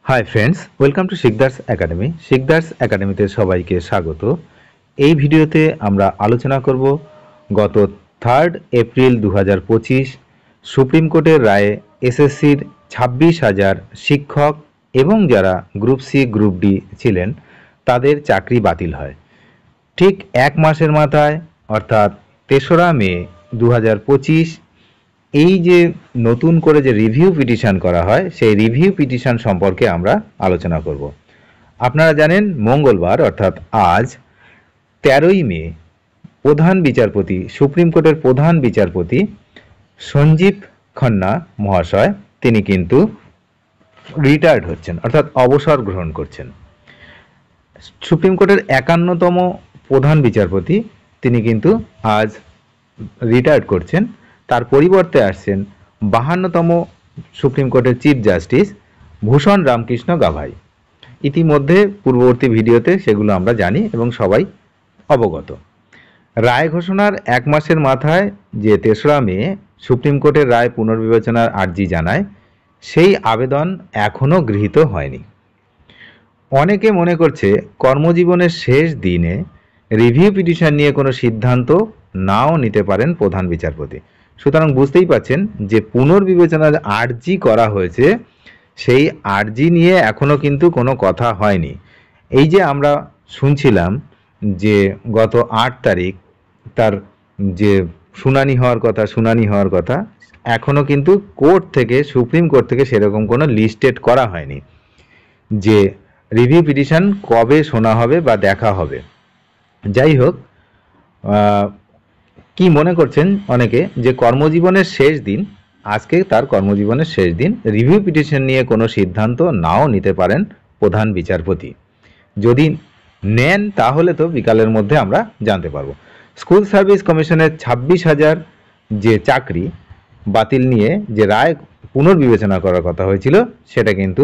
Hi friends, welcome to Sikdar's academy. Sikdar's একাডেমিতে সবাইকে স্বাগত। এই ভিডিওতে আমরা আলোচনা করব গত 3 এপ্রিল 2025 সুপ্রিম কোর্টের রায়ে এসএসসির 26,000 শিক্ষক এবং যারা গ্রুপ সি গ্রুপ ডি ছিলেন তাদের চাকরি বাতিল হয়। ঠিক এক মাসের মাথায় অর্থাৎ 3রা মে 2025 এই যে নতুন করে যে রিভিউ পিটিশন করা হয় সেই রিভিউ পিটিশন সম্পর্কে আমরা আলোচনা করব। আপনারা জানেন মঙ্গলবার অর্থাৎ আজ 13ই মে প্রধান বিচারপতি সুপ্রিম কোর্টের প্রধান বিচারপতি সঞ্জীব খান্না মহাশয় তিনি কিন্তু রিটায়ার্ড হচ্ছেন অর্থাৎ অবসর গ্রহণ করছেন। সুপ্রিম কোর্টের 51তম প্রধান বিচারপতি তিনি কিন্তু আজ রিটায়ার্ড করছেন। তার পরিবর্তে আসছেন 52তম সুপ্রিম কোর্টের চিফ জাস্টিস ভূষণ রামকৃষ্ণ গাভাই। ইতিমধ্যে পূর্ববর্তী ভিডিওতে সেগুলো আমরা জানি এবং সবাই অবগত। রায় ঘোষণার এক মাসের মাথায় যে 3রা মে সুপ্রিম কোর্টের রায় পুনর্বিবেচনার আর্জি জানায় সেই আবেদন এখনও গৃহীত হয়নি। অনেকে মনে করছে কর্মজীবনের শেষ দিনে রিভিউ পিটিশন নিয়ে কোনো সিদ্ধান্ত নাও নিতে পারেন প্রধান বিচারপতি। সুতরাং বুঝতেই পাচ্ছেন যে পুনর্বিবেচনার আর্জি করা হয়েছে সেই আর্জি নিয়ে এখনও কিন্তু কোনো কথা হয়নি। এই যে আমরা শুনছিলাম যে গত 8 তারিখ তার যে শুনানি হওয়ার কথা এখনও কিন্তু কোর্ট থেকে সুপ্রিম কোর্ট থেকে সেরকম কোনো লিস্টেড করা হয়নি যে রিভিউ পিটিশন কবে শোনা হবে বা দেখা হবে। যাই হোক, কি মনে করছেন অনেকে যে কর্মজীবনের শেষ দিন, আজকে তার কর্মজীবনের শেষ দিন, রিভিউ পিটিশন নিয়ে কোনো সিদ্ধান্ত নাও নিতে পারেন প্রধান বিচারপতি। যদি নেন তাহলে তো বিকালের মধ্যে আমরা জানতে পারবো। স্কুল সার্ভিস কমিশনের 26,000 যে চাকরি বাতিল নিয়ে যে রায় পুনর্বিবেচনা করার কথা হয়েছিল সেটা কিন্তু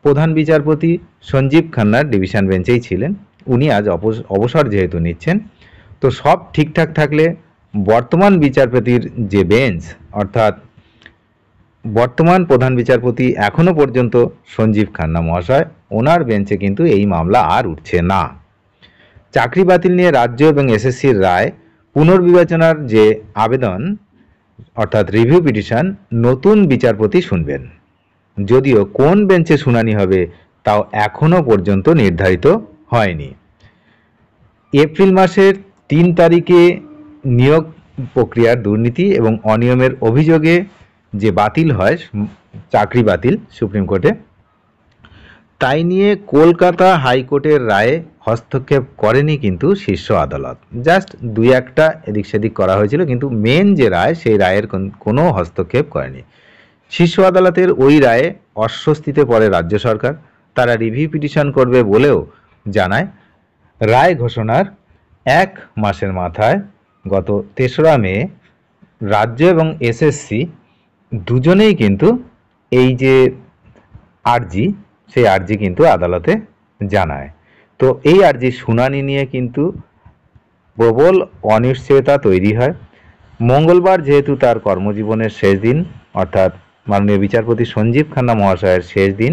প্রধান বিচারপতি সঞ্জীব খান্নার ডিভিশন বেঞ্চেই ছিলেন। উনি আজ অবসর যেহেতু নিচ্ছেন, তো সব ঠিকঠাক থাকলে বর্তমান বিচারপতির যে বেঞ্চ অর্থাৎ বর্তমান প্রধান বিচারপতি এখনো পর্যন্ত সঞ্জীব খান্না মহাশয়, ওনার বেঞ্চে কিন্তু এই মামলা আর উঠছে না। চাকরি বাতিল নিয়ে রাজ্য এবং এসএসসির রায় পুনর্বিবেচনার যে আবেদন অর্থাৎ রিভিউ পিটিশন নতুন বিচারপতি শুনবেন। যদিও কোন বেঞ্চে শুনানি হবে তাও এখনো পর্যন্ত নির্ধারিত হয়নি। এপ্রিল মাসের 3 তারিখে নিয়োগ প্রক্রিয়ার দুর্নীতি এবং অনিয়মের অভিযোগে যে বাতিল হয় চাকরি বাতিল সুপ্রিম কোর্টে, তাই নিয়ে কলকাতা হাইকোর্টের রায়ে হস্তক্ষেপ করেনি কিন্তু শীর্ষ আদালত। জাস্ট 2-1টা এদিক সেদিক করা হয়েছিল, কিন্তু মেন যে রায় সেই রায়ের কোনো হস্তক্ষেপ করেনি। শীর্ষ আদালতের ওই রায়ে অস্বস্তিতে পড়ে রাজ্য সরকার। তারা রিভিউ পিটিশন করবে বলেও জানায়। রায় ঘোষণার এক মাসের মাথায় গত 3রা মে রাজ্য এবং এসএসসি দুজনেই কিন্তু এই যে আর্জি সেই আর্জি কিন্তু আদালতে জানায়। তো এই আর্জি শুনানি নিয়ে কিন্তু প্রবল অনিশ্চয়তা তৈরি হয়। মঙ্গলবার যেহেতু তার কর্মজীবনের শেষ দিন অর্থাৎ মাননীয় বিচারপতি সঞ্জীব খান্না মহাশয়ের শেষ দিন,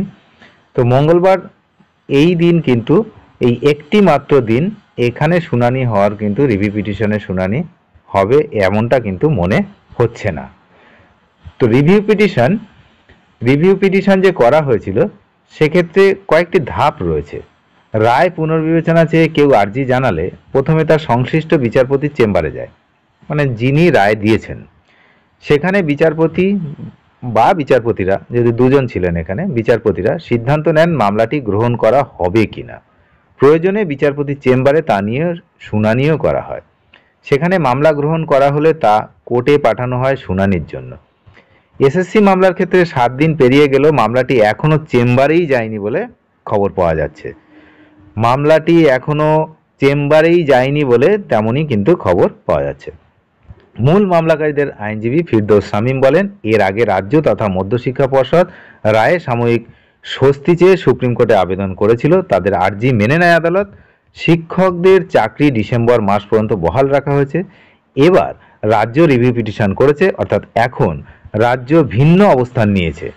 তো মঙ্গলবার এই দিন কিন্তু এই একটি মাত্র দিন এখানে শুনানি হওয়ার কিন্তু রিভিউ পিটিশনের শুনানি হবে এমনটা কিন্তু মনে হচ্ছে না। তো রিভিউ পিটিশন যে করা হয়েছিল সেক্ষেত্রে কয়েকটি ধাপ রয়েছে। রায় পুনর্বিবেচনা চেয়ে কেউ আর্জি জানালে প্রথমে তার সংশ্লিষ্ট বিচারপতির চেম্বারে যায়, মানে যিনি রায় দিয়েছেন সেখানে বিচারপতি বা বিচারপতিরা, যদি দুজন ছিলেন এখানে, বিচারপতিরা সিদ্ধান্ত নেন মামলাটি গ্রহণ করা হবে কিনা। প্রয়োজনে বিচারপতির চেম্বারে তা নিয়ে শুনানিও করা হয়। সেখানে মামলা গ্রহণ করা হলে তা কোর্টে পাঠানো হয় শুনানির জন্য। এসএসসি মামলার ক্ষেত্রে 7 দিন পেরিয়ে গেলেও মামলাটি এখনো চেম্বারেই যায়নি বলে খবর পাওয়া যাচ্ছে। মামলাটি এখনো চেম্বারেই যায়নি বলে তেমনই কিন্তু খবর পাওয়া যাচ্ছে। মূল মামলাকারীদের আইনজীবী ফিরদৌস শামীম বলেন, এর আগে রাজ্য তথা মধ্যশিক্ষা পর্ষদ রায়ে সাময়িক স্বস্তি চেয়ে সুপ্রিম কোর্টে আবেদন করেছিল। তাদের আর্জি মেনে নেয় আদালত। শিক্ষকদের চাকরি ডিসেম্বর মাস পর্যন্ত বহাল রাখা হয়েছে। এবার রাজ্য রিভিউ পিটিশন করেছে, অর্থাৎ এখন রাজ্য ভিন্ন অবস্থান নিয়েছে।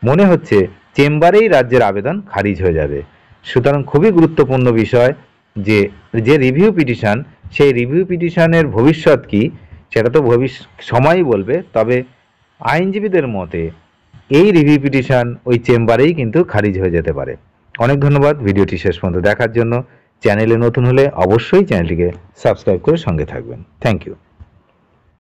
মনে হচ্ছে চেম্বারেই রাজ্যের আবেদন খারিজ হয়ে যাবে। সুতরাং খুবই গুরুত্বপূর্ণ বিষয় যে যে রিভিউ পিটিশন, সেই রিভিউ পিটিশনের ভবিষ্যৎ কি সেটা তো সময়ই বলবে। তবে আইনজীবীদের মতে এই রিভিউ পিটিশন ওই চেম্বারেই কিন্তু খারিজ হয়ে যেতে পারে। অনেক ধন্যবাদ ভিডিওটি শেষ পর্যন্ত দেখার জন্য। চ্যানেলে নতুন হলে অবশ্যই চ্যানেলটিকে সাবস্ক্রাইব করে সঙ্গে থাকবেন। Thank you.